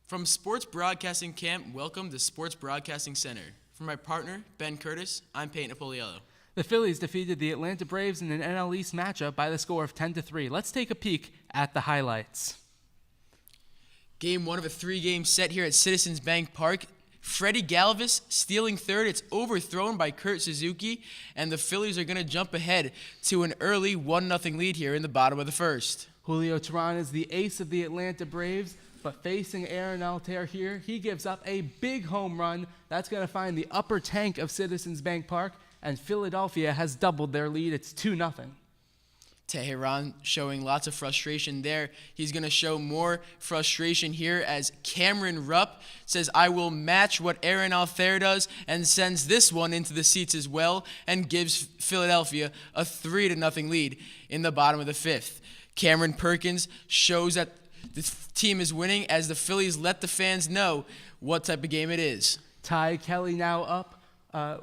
From Sports Broadcasting Camp, welcome to Sports Broadcasting Center. For my partner, Ben Curtis, I'm Peyton Napoliello. The Phillies defeated the Atlanta Braves in an NL East matchup by the score of 10-3. Let's take a peek at the highlights. Game 1 of a 3-game set here at Citizens Bank Park. Freddie Galvis stealing third. It's overthrown by Kurt Suzuki, and the Phillies are going to jump ahead to an early 1-0 lead here in the bottom of the first. Julio Teheran is the ace of the Atlanta Braves, but facing Aaron Altair here, he gives up a big home run. That's going to find the upper tank of Citizens Bank Park, and Philadelphia has doubled their lead. It's 2-0. Teheran showing lots of frustration there. He's going to show more frustration here as Cameron Rupp says, I will match what Aaron Altair does, and sends this one into the seats as well and gives Philadelphia a 3-0 lead in the bottom of the fifth. Cameron Perkins shows that the team is winning as the Phillies let the fans know what type of game it is. Ty Kelly now up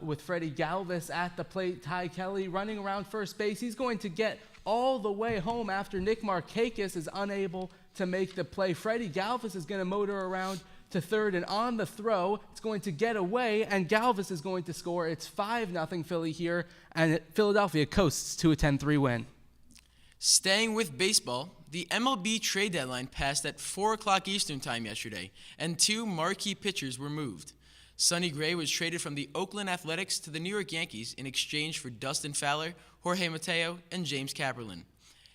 with Freddie Galvis at the plate. Ty Kelly running around first base. He's going to get all the way home after Nick Markakis is unable to make the play. Freddie Galvis is going to motor around to third, and on the throw, it's going to get away, and Galvis is going to score. It's 5-0 Philly here, and Philadelphia coasts to a 10-3 win. Staying with baseball, the MLB trade deadline passed at 4 o'clock Eastern time yesterday, and 2 marquee pitchers were moved. Sonny Gray was traded from the Oakland Athletics to the New York Yankees in exchange for Dustin Fowler, Jorge Mateo, and James Kaprielian.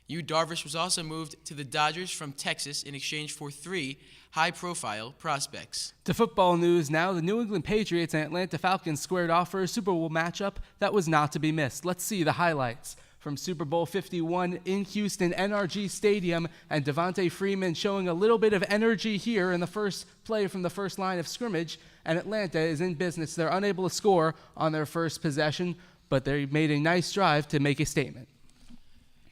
Yu Darvish was also moved to the Dodgers from Texas in exchange for 3 high-profile prospects. To football news now, the New England Patriots and Atlanta Falcons squared off for a Super Bowl matchup that was not to be missed. Let's see the highlights from Super Bowl 51 in Houston, NRG Stadium, and Devontae Freeman showing a little bit of energy here in the first play from the first line of scrimmage, and Atlanta is in business. They're unable to score on their first possession, but they made a nice drive to make a statement.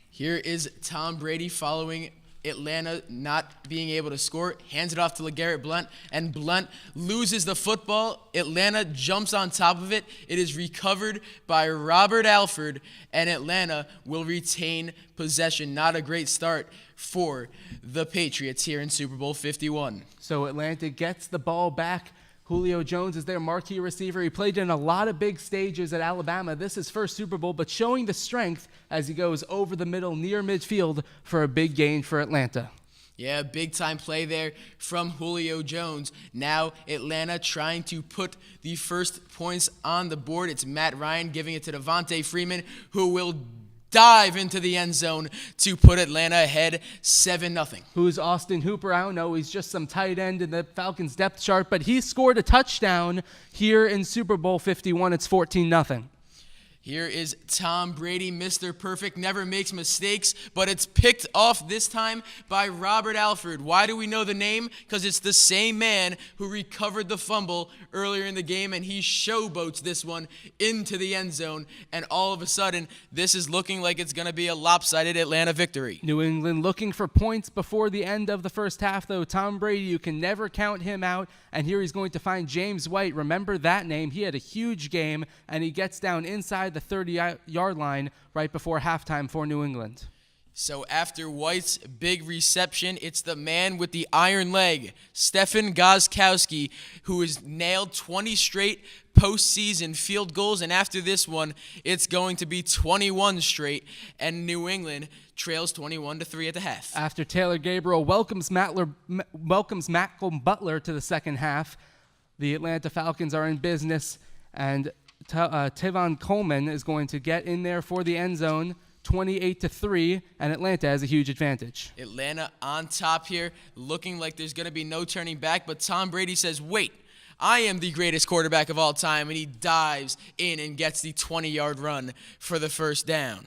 Here is Tom Brady following Atlanta not being able to score, hands it off to LeGarrette Blount, and Blount loses the football. Atlanta jumps on top of it. It is recovered by Robert Alford, and Atlanta will retain possession. Not a great start for the Patriots here in Super Bowl 51. So Atlanta gets the ball back. Julio Jones is their marquee receiver. He played in a lot of big stages at Alabama. This is his first Super Bowl, but showing the strength as he goes over the middle near midfield for a big gain for Atlanta. Yeah, big-time play there from Julio Jones. Now Atlanta trying to put the first points on the board. It's Matt Ryan giving it to Devontae Freeman, who will dive into the end zone to put Atlanta ahead 7-0. Who's Austin Hooper? I don't know. He's just some tight end in the Falcons depth chart, but he scored a touchdown here in Super Bowl 51. It's 14-0. Here is Tom Brady, Mr. Perfect, never makes mistakes, but it's picked off this time by Robert Alford. Why do we know the name? Because it's the same man who recovered the fumble earlier in the game, and he showboats this one into the end zone, and all of a sudden, this is looking like it's going to be a lopsided Atlanta victory. New England looking for points before the end of the first half, though. Tom Brady, you can never count him out, and here he's going to find James White. Remember that name. He had a huge game, and he gets down inside the 30-yard line right before halftime for New England. So after White's big reception, it's the man with the iron leg, Stefan Gostkowski, who has nailed 20 straight postseason field goals. And after this one, it's going to be 21 straight, and New England trails 21-3 at the half. After Taylor Gabriel welcomes Malcolm Butler to the second half, the Atlanta Falcons are in business, and Tevin Coleman is going to get in there for the end zone, 28-3, and Atlanta has a huge advantage. Atlanta on top here, looking like there's going to be no turning back, but Tom Brady says, wait, I am the greatest quarterback of all time, and he dives in and gets the 20-yard run for the first down.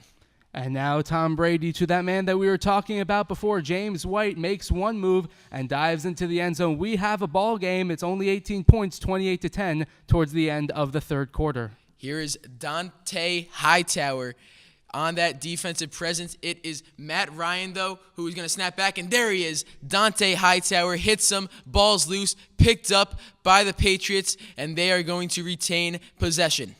And now Tom Brady to that man that we were talking about before. James White makes one move and dives into the end zone. We have a ball game. It's only 18 points, 28-10 towards the end of the third quarter. Here is Dante Hightower on that defensive presence. It is Matt Ryan, though, who is going to snap back, and there he is. Dante Hightower hits him, ball's loose, picked up by the Patriots, and they are going to retain possession.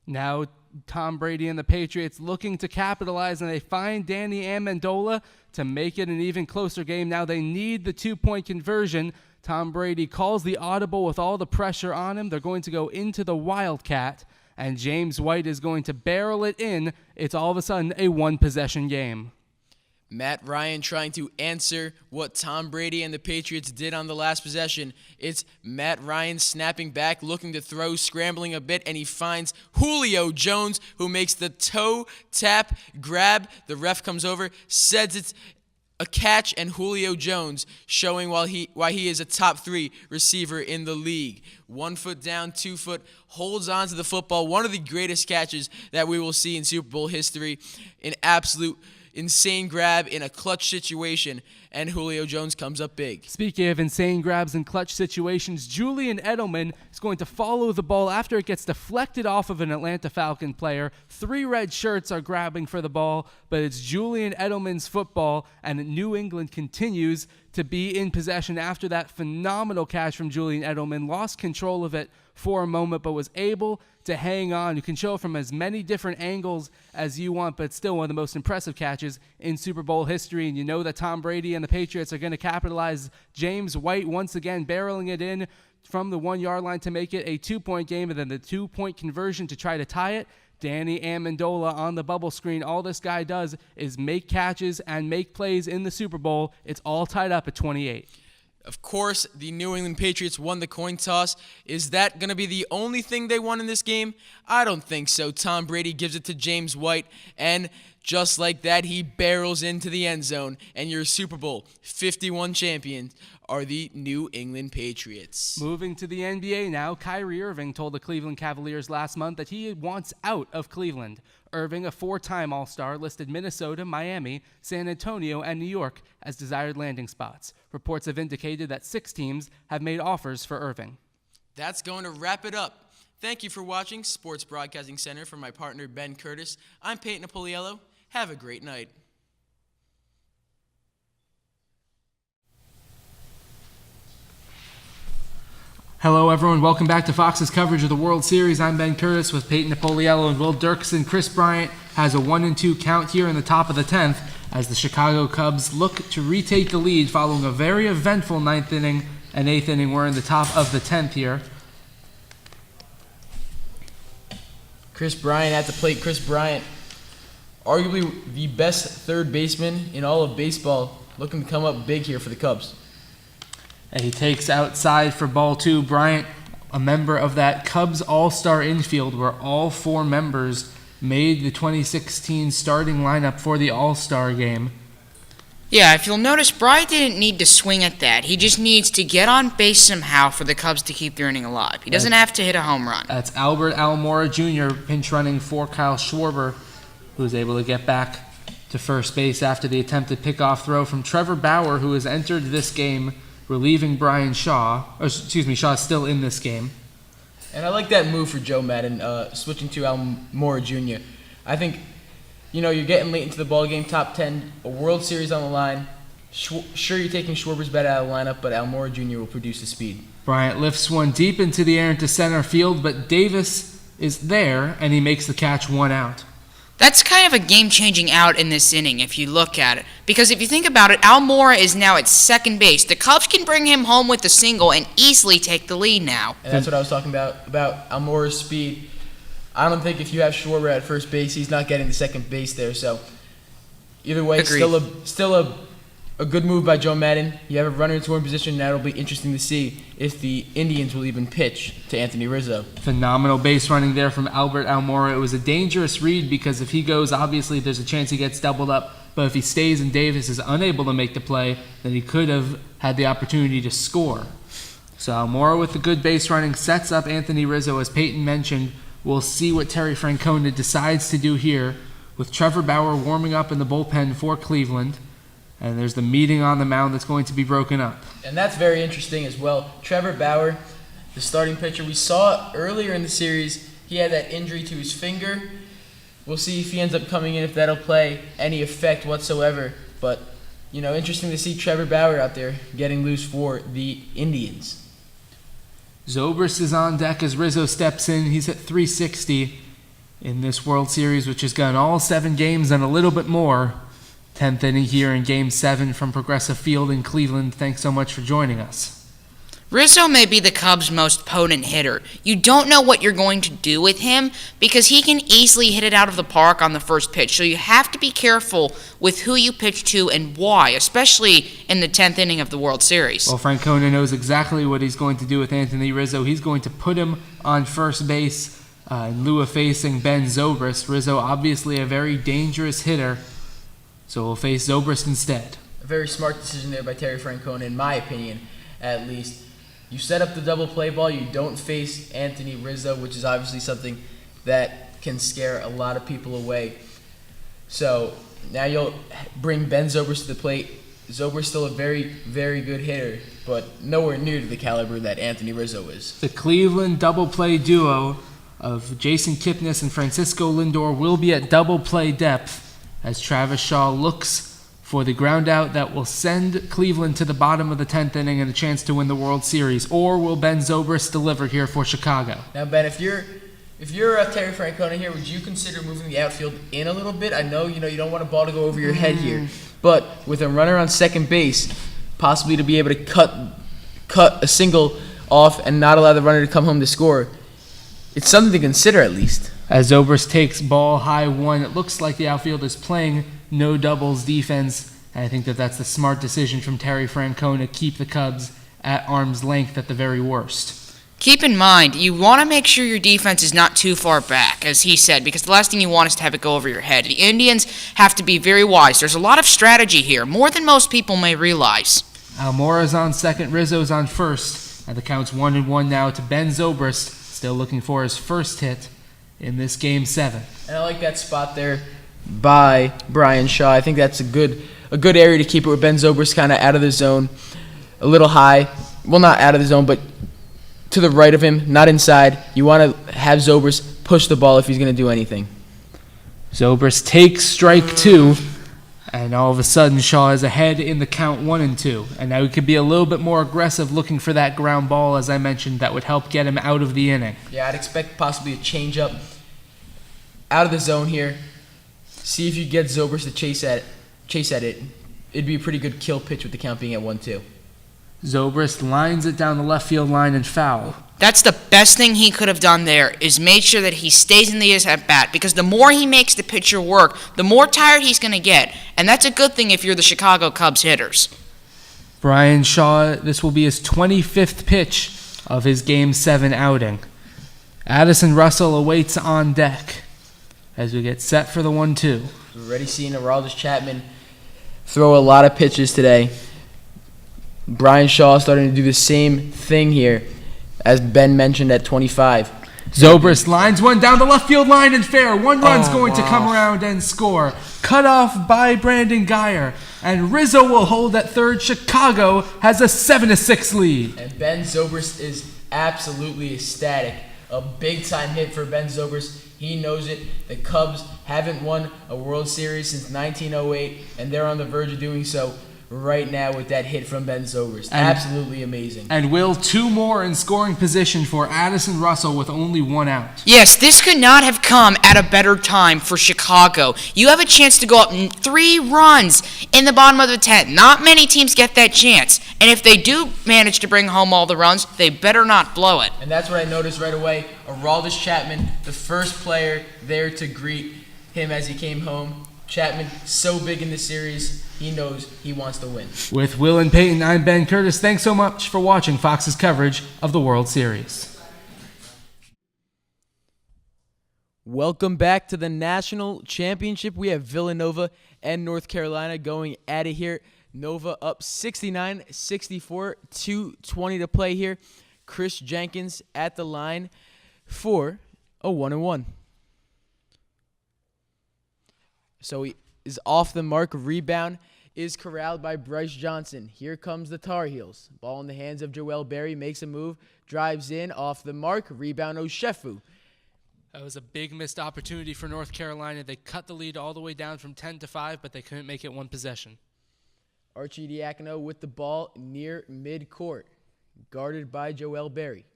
Now Tom Brady and the Patriots looking to capitalize, and they find Danny Amendola to make it an even closer game. Now they need the 2-point conversion Tom Brady calls the audible with all the pressure on him. They're going to go into the Wildcat, and James White is going to barrel it in. It's all of a sudden a one-possession game. Matt Ryan trying to answer what Tom Brady and the Patriots did on the last possession. It's Matt Ryan snapping back, looking to throw, scrambling a bit, and he finds Julio Jones, who makes the toe tap grab. The ref comes over, says it's a catch, and Julio Jones showing why he is a top 3 receiver in the league. 1 foot down, 2 foot, holds on to the football. One of the greatest catches that we will see in Super Bowl history. An absolute insane grab in a clutch situation, and Julio Jones comes up big. Speaking of insane grabs and clutch situations, Julian Edelman is going to follow the ball after it gets deflected off of an Atlanta Falcon player. 3 red shirts are grabbing for the ball, but it's Julian Edelman's football, and New England continues to be in possession after that phenomenal catch from Julian Edelman. Lost control of it for a moment, but was able to hang on. You can show from as many different angles as you want, but still one of the most impressive catches in Super Bowl history. And you know that Tom Brady and the Patriots are going to capitalize. James White once again barreling it in from the 1-yard line to make it a 2-point game, and then the 2-point conversion to try to tie it. Danny Amendola on the bubble screen. All this guy does is make catches and make plays in the Super Bowl. It's all tied up at 28. Of course, the New England Patriots won the coin toss. Is that going to be the only thing they won in this game? I don't think so. Tom Brady gives it to James White, and just like that, he barrels into the end zone, and your Super Bowl 51 champions are the New England Patriots. Moving to the NBA now, Kyrie Irving told the Cleveland Cavaliers last month that he wants out of Cleveland. Irving, a 4-time All-Star, listed Minnesota, Miami, San Antonio, and New York as desired landing spots. Reports have indicated that 6 teams have made offers for Irving. That's going to wrap it up. Thank you for watching Sports Broadcasting Center. For my partner, Ben Curtis, I'm Peyton Apoliello. Have a great night. Hello, everyone. Welcome back to Fox's coverage of the World Series. I'm Ben Curtis with Peyton Apoliello and Will Dirksen. Chris Bryant has a 1-2 count here in the top of the 10th as the Chicago Cubs look to retake the lead following a very eventful 9th inning and 8th inning. We're in the top of the 10th here. Chris Bryant at the plate. Chris Bryant, arguably the best third baseman in all of baseball, looking to come up big here for the Cubs. And he takes outside for ball 2. Bryant, a member of that Cubs All-Star infield where all 4 members made the 2016 starting lineup for the All-Star game. Yeah, if you'll notice, Bryant didn't need to swing at that. He just needs to get on base somehow for the Cubs to keep their inning alive. He doesn't have to hit a home run. That's Albert Almora Jr. pinch running for Kyle Schwarber, who was able to get back to first base after the attempted pickoff throw from Trevor Bauer, who has entered this game relieving Brian Shaw. Shaw's still in this game. And I like that move for Joe Madden, switching to Almora Jr. I think, you're getting late into the ballgame, top 10, a World Series on the line. Sure, you're taking Schwarber's bat out of the lineup, but Almora Jr. will produce the speed. Bryant lifts one deep into the air into center field, but Davis is there, and he makes the catch 1 out. That's kind of a game-changing out in this inning if you look at it. Because if you think about it, Almora is now at second base. The Cubs can bring him home with a single and easily take the lead now. And that's what I was talking about Almora's speed. I don't think if you have Schwarber at first base, he's not getting the second base there. So either way, Agreed. still a good move by Joe Madden. You have a runner in scoring position, and that'll be interesting to see if the Indians will even pitch to Anthony Rizzo. Phenomenal base running there from Albert Almora. It was a dangerous read because if he goes, obviously there's a chance he gets doubled up. But if he stays and Davis is unable to make the play, then he could have had the opportunity to score. So Almora with the good base running sets up Anthony Rizzo. As Peyton mentioned, we'll see what Terry Francona decides to do here with Trevor Bauer warming up in the bullpen for Cleveland. And there's the meeting on the mound that's going to be broken up. And that's very interesting as well. Trevor Bauer, the starting pitcher, we saw earlier in the series, he had that injury to his finger. We'll see if he ends up coming in, if that'll play any effect whatsoever. But, interesting to see Trevor Bauer out there getting loose for the Indians. Zobrist is on deck as Rizzo steps in. He's at 360 in this World Series, which has gone all 7 games and a little bit more. 10th inning here in Game 7 from Progressive Field in Cleveland. Thanks so much for joining us. Rizzo may be the Cubs' most potent hitter. You don't know what you're going to do with him because he can easily hit it out of the park on the first pitch. So you have to be careful with who you pitch to and why, especially in the 10th inning of the World Series. Well, Francona knows exactly what he's going to do with Anthony Rizzo. He's going to put him on first base in lieu of facing Ben Zobrist. Rizzo, obviously a very dangerous hitter, so we'll face Zobrist instead. A very smart decision there by Terry Francona, in my opinion, at least. You set up the double play ball. You don't face Anthony Rizzo, which is obviously something that can scare a lot of people away. So now you'll bring Ben Zobrist to the plate. Zobrist still a very, very good hitter, but nowhere near to the caliber that Anthony Rizzo is. The Cleveland double play duo of Jason Kipnis and Francisco Lindor will be at double play depth as Travis Shaw looks for the ground out that will send Cleveland to the bottom of the 10th inning and a chance to win the World Series. Or will Ben Zobrist deliver here for Chicago? Now, Ben, if you're Terry Francona here, would you consider moving the outfield in a little bit? I know you don't want a ball to go over your head here, but with a runner on second base, possibly to be able to cut a single off and not allow the runner to come home to score, it's something to consider at least. As Zobrist takes ball high one, it looks like the outfield is playing no doubles defense, and I think that's the smart decision from Terry Francona to keep the Cubs at arm's length at the very worst. Keep in mind, you want to make sure your defense is not too far back, as he said, because the last thing you want is to have it go over your head. The Indians have to be very wise. There's a lot of strategy here, more than most people may realize. Almora's on second, Rizzo's on first, and the count's 1-1 now to Ben Zobrist, still looking for his first hit in this Game 7. And I like that spot there by Brian Shaw. I think that's a good area to keep it with Ben Zobrist kind of out of the zone, a little high. Well, not out of the zone, but to the right of him, not inside. You want to have Zobrist push the ball if he's going to do anything. Zobrist takes strike two, and all of a sudden Shaw is ahead in the count 1-2. And now he could be a little bit more aggressive looking for that ground ball, as I mentioned, that would help get him out of the inning. Yeah, I'd expect possibly a changeup out of the zone here. See if you get Zobrist to chase at it. It'd be a pretty good kill pitch with the count being at 1-2. Zobrist lines it down the left field line and foul. That's the best thing he could have done there, is made sure that he stays in the at-bat, because the more he makes the pitcher work, the more tired he's going to get. And that's a good thing if you're the Chicago Cubs hitters. Brian Shaw, this will be his 25th pitch of his Game 7 outing. Addison Russell awaits on deck as we get set for the 1-2. We're already seeing Aroldis Chapman throw a lot of pitches today. Brian Shaw starting to do the same thing here, as Ben mentioned at 25. Zobrist lines one down the left field line and fair. One run's going to come around and score. Cut off by Brandon Guyer. And Rizzo will hold at third. Chicago has a 7-6 lead. And Ben Zobrist is absolutely ecstatic. A big-time hit for Ben Zobrist. He knows it. The Cubs haven't won a World Series since 1908, and they're on the verge of doing so right now with that hit from Ben Zobrist. Absolutely amazing. And will two more in scoring position for Addison Russell with only one out. Yes, this could not have come at a better time for Chicago. You have a chance to go up 3 runs in the bottom of the 10th. Not many teams get that chance. And if they do manage to bring home all the runs, they better not blow it. And that's what I noticed right away. Aroldis Chapman, the first player there to greet him as he came home. Chapman, so big in this series, he knows he wants to win. With Will and Peyton, I'm Ben Curtis. Thanks so much for watching Fox's coverage of the World Series. Welcome back to the National Championship. We have Villanova and North Carolina going at it here. Nova up 69-64, 2:20 to play here. Chris Jenkins at the line for a 1-1. So he is off the mark. Rebound is corralled by Bryce Johnson. Here comes the Tar Heels. Ball in the hands of Joel Berry. Makes a move. Drives in. Off the mark. Rebound Oshefu. That was a big missed opportunity for North Carolina. They cut the lead all the way down from 10-5, but they couldn't make it one possession. Archie Diacono with the ball near midcourt. Guarded by Joel Berry.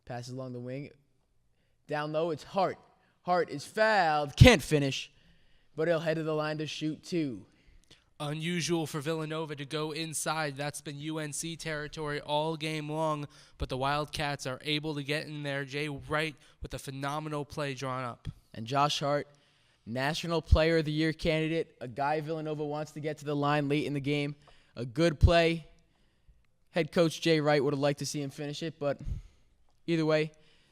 Passes along the wing. Down low, it's Hart. Hart is fouled. Can't finish. But he'll head to the line to shoot 2. Unusual for Villanova to go inside. That's been UNC territory all game long, but the Wildcats are able to get in there. Jay Wright with a phenomenal play drawn up. And Josh Hart, National Player of the Year candidate, a guy Villanova wants to get to the line late in the game. A good play. Head coach Jay Wright would have liked to see him finish it, but either way,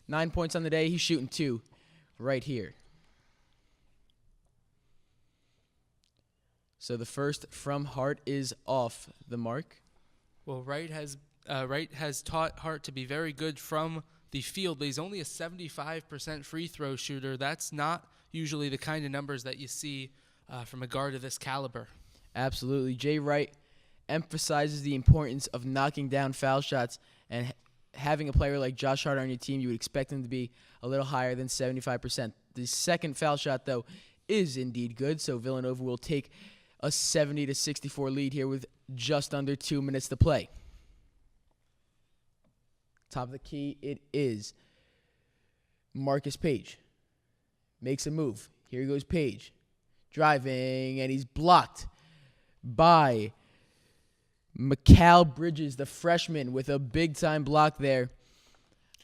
9 points on the day. He's shooting 2 right here. So the first from Hart is off the mark. Well, Wright has taught Hart to be very good from the field, but he's only a 75% free throw shooter. That's not usually the kind of numbers that you see from a guard of this caliber. Absolutely. Jay Wright emphasizes the importance of knocking down foul shots, and having a player like Josh Hart on your team, you would expect him to be a little higher than 75%. The second foul shot, though, is indeed good, so Villanova will take a 70-64 lead here with just under 2 minutes to play. Top of the key, it is Marcus Page. Makes a move. Here goes Page. Driving, and he's blocked by Mikal Bridges, the freshman, with a big-time block there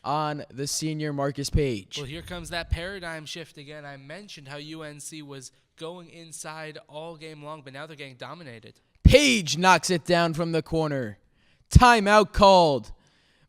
on the senior Marcus Page. Well, here comes that paradigm shift again. I mentioned how UNC was going inside all game long, but now they're getting dominated. Page knocks it down from the corner. Timeout called.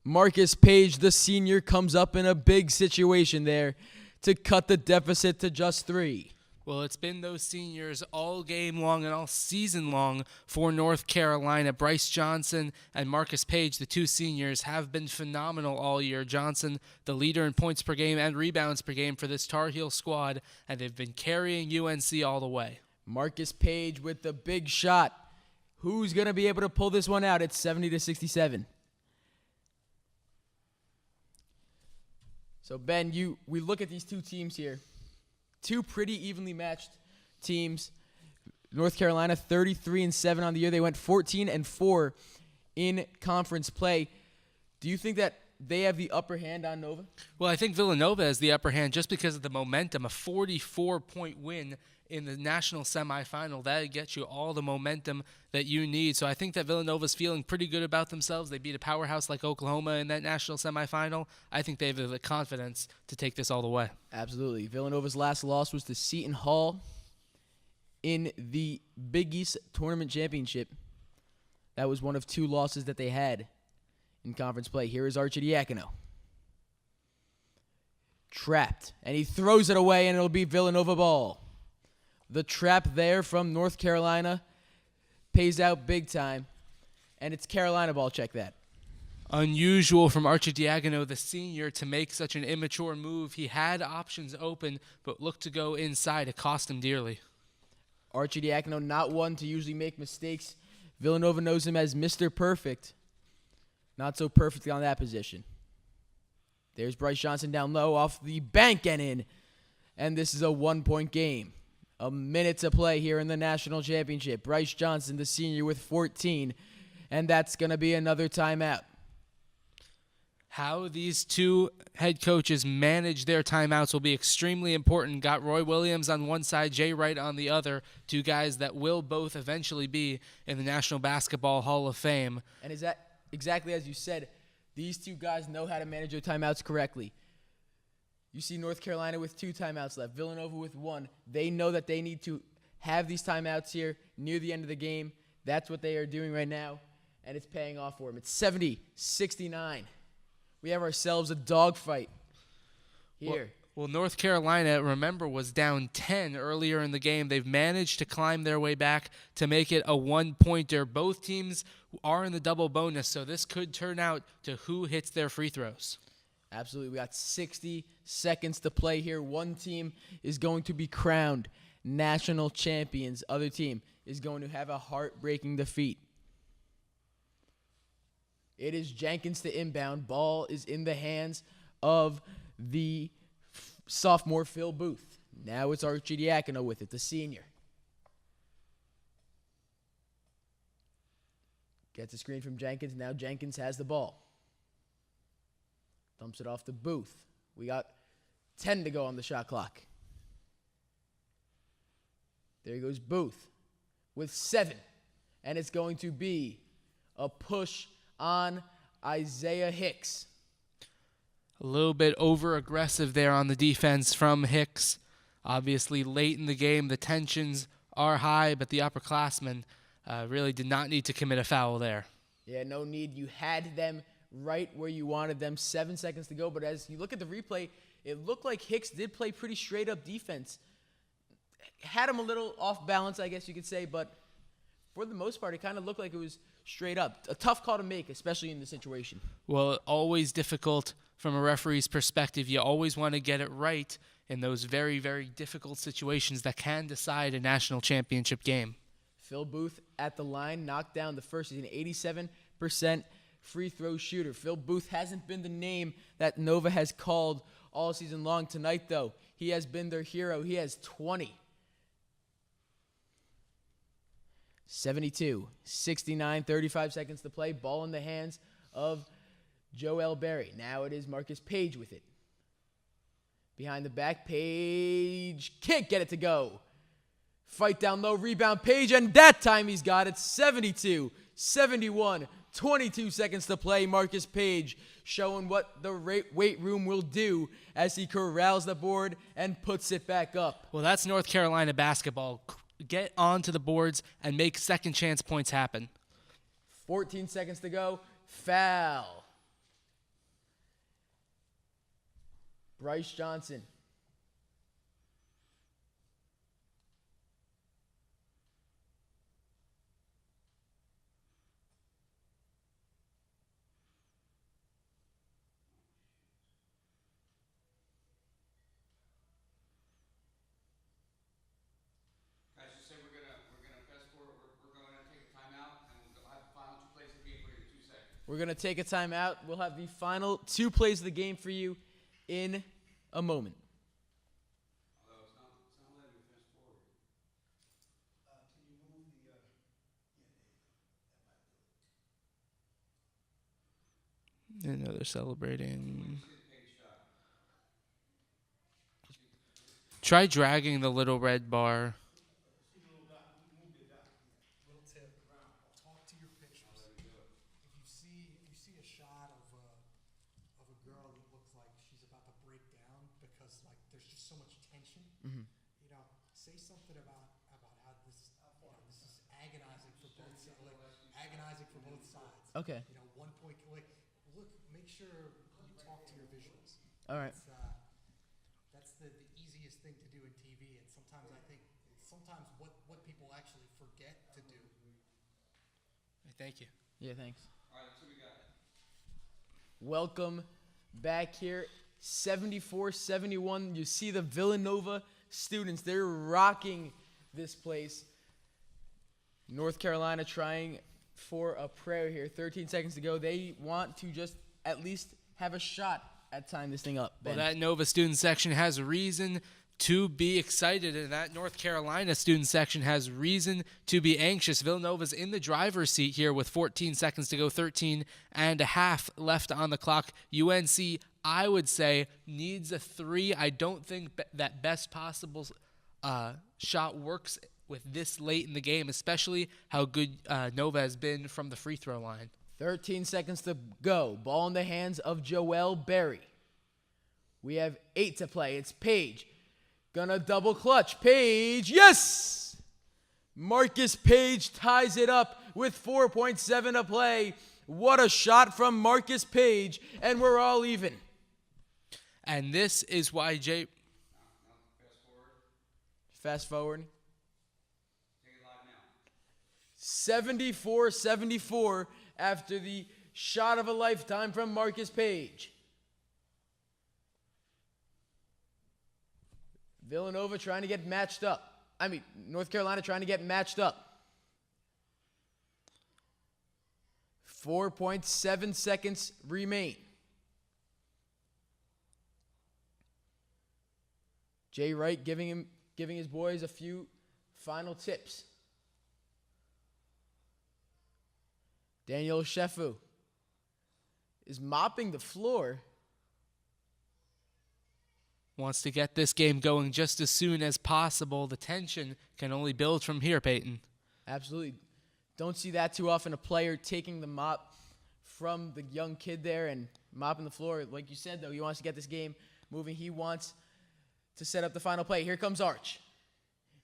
Marcus Page, the senior, comes up in a big situation there to cut the deficit to just 3. Well, it's been those seniors all game long and all season long for North Carolina. Bryce Johnson and Marcus Page, the 2 seniors, have been phenomenal all year. Johnson, the leader in points per game and rebounds per game for this Tar Heel squad, and they've been carrying UNC all the way. Marcus Page with the big shot. Who's going to be able to pull this one out? It's 70-67. So, Ben, we look at these 2 teams here. 2 pretty evenly matched teams. North Carolina 33-7 on the year. They went 14-4 in conference play. Do you think that they have the upper hand on Nova? Well, I think Villanova has the upper hand just because of the momentum. A 44-point win in the national semifinal, that gets you all the momentum that you need. So I think that Villanova's feeling pretty good about themselves. They beat a powerhouse like Oklahoma in that national semifinal. I think they have the confidence to take this all the way. Absolutely. Villanova's last loss was to Seton Hall in the Big East Tournament Championship. That was one of 2 losses that they had in conference play. Here is Arcidiacono. Trapped, and he throws it away, and it'll be Villanova ball. The trap there from North Carolina pays out big time, and it's Carolina ball. Check that. Unusual from Arcidiacono, the senior, to make such an immature move. He had options open, but looked to go inside. It cost him dearly. Arcidiacono, not one to usually make mistakes. Villanova knows him as Mr. Perfect. Not so perfect on that position. There's Bryce Johnson down low off the bank and in. And this is a 1-point game. A minute to play here in the national championship. Bryce Johnson, the senior, with 14. And that's going to be another timeout. How these 2 head coaches manage their timeouts will be extremely important. Got Roy Williams on one side, Jay Wright on the other. 2 guys that will both eventually be in the National Basketball Hall of Fame. And is that exactly as you said? These 2 guys know how to manage their timeouts correctly. You see North Carolina with 2 timeouts left, Villanova with 1. They know that they need to have these timeouts here near the end of the game. That's what they are doing right now, and it's paying off for them. It's 70-69. We have ourselves a dogfight here. Well, North Carolina, remember, was down 10 earlier in the game. They've managed to climb their way back to make it a 1-pointer. Both teams are in the double bonus, so this could turn out to who hits their free throws. Absolutely. We got 60 seconds to play here. One team is going to be crowned national champions. Other team is going to have a heartbreaking defeat. It is Jenkins to inbound. Ball is in the hands of the sophomore Phil Booth. Now it's Arcidiacono with it, the senior. Gets a screen from Jenkins. Now Jenkins has the ball. Dumps it off to Booth. We got 10 to go on the shot clock. There goes Booth. with 7. And it's going to be a push on Isaiah Hicks. A little bit over-aggressive there on the defense from Hicks. Obviously, late in the game, the tensions are high, but the upperclassmen really did not need to commit a foul there. Yeah, no need. You had them right where you wanted them. 7 seconds to go. But as you look at the replay, it looked like Hicks did play pretty straight-up defense. Had him a little off balance, I guess you could say, but for the most part, it kind of looked like it was straight up. A tough call to make, especially in this situation. Well, always difficult from a referee's perspective. You always want to get it right in those very, very difficult situations that can decide a national championship game. Phil Booth at the line, knocked down the first. He's an 87% free throw shooter. Phil Booth hasn't been the name that Nova has called all season long. Tonight, though, he has been their hero. He has 20. 72, 69, 35 seconds to play. Ball in the hands of Joel Berry. Now it is Marcus Page with it. Behind the back, Page can't get it to go. Fight down low, rebound Page, and that time he's got it. 72, 71, 22 seconds to play. Marcus Page showing what the weight room will do as he corrals the board and puts it back up. Well, that's North Carolina basketball. Get onto the boards and make second chance points happen. 14 seconds to go. Foul. Bryce Johnson. We're going to take a timeout. We'll have the final 2 plays of the game for you in a moment. I know they're celebrating. Try dragging the little red bar. Say something about how this is agonizing for both sides. Okay. 1 point. Look, make sure you talk to your visuals. All right. That's the easiest thing to do in TV, and sometimes I think what people actually forget to do. Thank you. Yeah, thanks. All right, so we got it. Welcome back here. 74-71. You see the Villanova students. They're rocking this place. North Carolina trying for a prayer here. 13 seconds to go. They want to just at least have a shot at tying this thing up. Ben. Well, that Nova student section has reason to be excited, and that North Carolina student section has reason to be anxious. Villanova's in the driver's seat here with 14 seconds to go, 13 and a half left on the clock. UNC, I would say, needs a 3. I don't think that best possible shot works with this late in the game, especially how good Nova has been from the free throw line. 13 seconds to go. Ball in the hands of Joel Berry. We have 8 to play. It's Page. Gonna double clutch. Page, yes! Marcus Page ties it up with 4.7 to play. What a shot from Marcus Page, and we're all even. And this is why Fast forward. Take it live now. 74-74 after the shot of a lifetime from Marcus Page. Villanova trying to get matched up. North Carolina trying to get matched up. 4.7 seconds remain. Jay Wright giving his boys a few final tips. Daniel Shefu is mopping the floor. wants to get this game going just as soon as possible. The tension can only build from here, Peyton. Absolutely. Don't see that too often, a player taking the mop from the young kid there and mopping the floor. Like you said, though, he wants to get this game moving. He wants to set up the final play. Here comes Arch.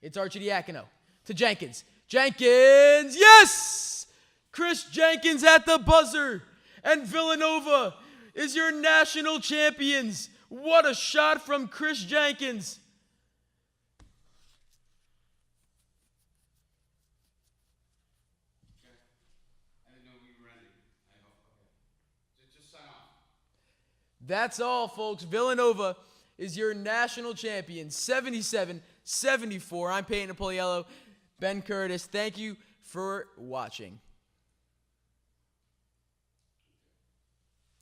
It's Arcidiacono to Jenkins. Jenkins, yes! Chris Jenkins at the buzzer. And Villanova is your national champions. What a shot from Chris Jenkins. That's all, folks. Villanova is your national champion, 77-74. I'm Peyton Napoliello. Ben Curtis, thank you for watching.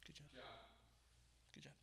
Good job. Good job.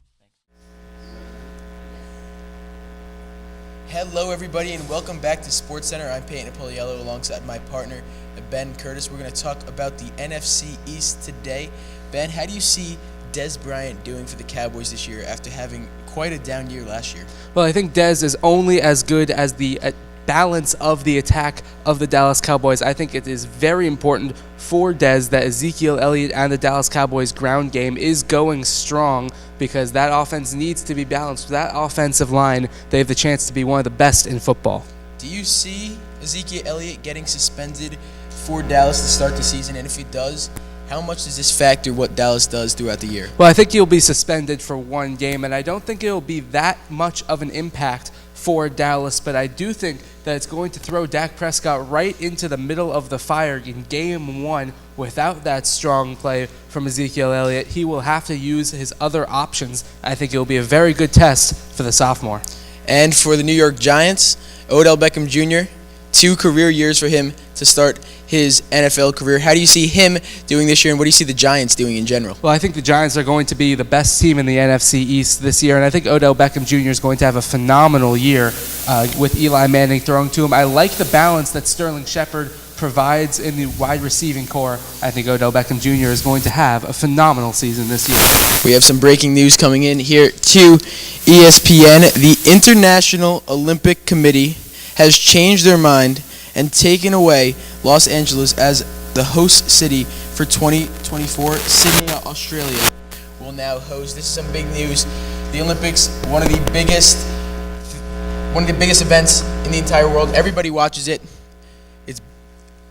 Thanks. Hello, everybody, and welcome back to SportsCenter. I'm Peyton Napoliello alongside my partner, Ben Curtis. We're going to talk about the NFC East today. Ben, how do you see Dez Bryant doing for the Cowboys this year after having quite a down year last year? Well, I think Dez is only as good as the balance of the attack of the Dallas Cowboys. I think it is very important for Dez that Ezekiel Elliott and the Dallas Cowboys ground game is going strong, because that offense needs to be balanced. With that offensive line, they have the chance to be one of the best in football. Do you see Ezekiel Elliott getting suspended for Dallas to start the season? And if he does, how much does this factor what Dallas does throughout the year? Well, I think he'll be suspended for one game, and I don't think it'll be that much of an impact for Dallas, but I do think that it's going to throw Dak Prescott right into the middle of the fire in game one. Without that strong play from Ezekiel Elliott, he will have to use his other options. I think it will be a very good test for the sophomore. And for the New York Giants, Odell Beckham Jr., 2 career years for him to start his NFL career. How do you see him doing this year, and what do you see the Giants doing in general? Well, I think the Giants are going to be the best team in the NFC East this year, and I think Odell Beckham Jr. is going to have a phenomenal year with Eli Manning throwing to him. I like the balance that Sterling Shepard provides in the wide receiving core. I think Odell Beckham Jr. is going to have a phenomenal season this year. We have some breaking news coming in here to ESPN. The International Olympic Committee has changed their mind and taken away Los Angeles as the host city for 2024. Sydney, Australia will now host. This is some big news. The Olympics, one of the biggest events in the entire world. Everybody watches it. It's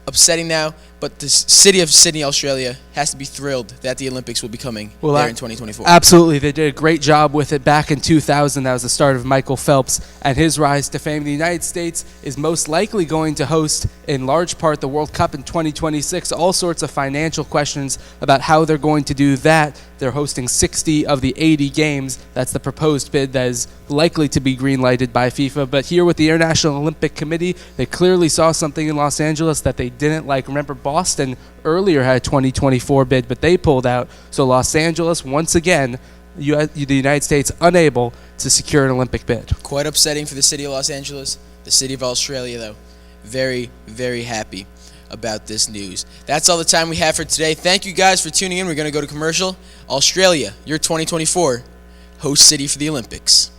upsetting now, but the city of Sydney, Australia has to be thrilled that the Olympics will be coming there in 2024. Absolutely. They did a great job with it back in 2000. That was the start of Michael Phelps and his rise to fame. The United States is most likely going to host, in large part, the World Cup in 2026. All sorts of financial questions about how they're going to do that. They're hosting 60 of the 80 games. That's the proposed bid that is likely to be green-lighted by FIFA. But here with the International Olympic Committee, they clearly saw something in Los Angeles that they didn't like. Remember, Boston earlier had a 2024 bid, but they pulled out. So Los Angeles, once again, the United States unable to secure an Olympic bid. Quite upsetting for the city of Los Angeles. The city of Australia, though, very, very happy about this news. That's all the time we have for today. Thank you guys for tuning in. We're going to go to commercial. Australia, your 2024 host city for the Olympics.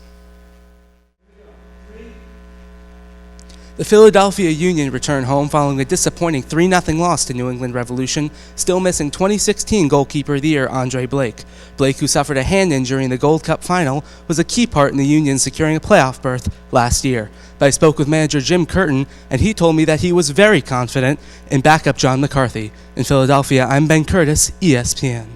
The Philadelphia Union returned home following a disappointing 3-0 loss to New England Revolution, still missing 2016 Goalkeeper of the Year Andre Blake. Blake, who suffered a hand injury in the Gold Cup final, was a key part in the Union securing a playoff berth last year. But I spoke with manager Jim Curtin, and he told me that he was very confident in backup John McCarthy. In Philadelphia, I'm Ben Curtis, ESPN.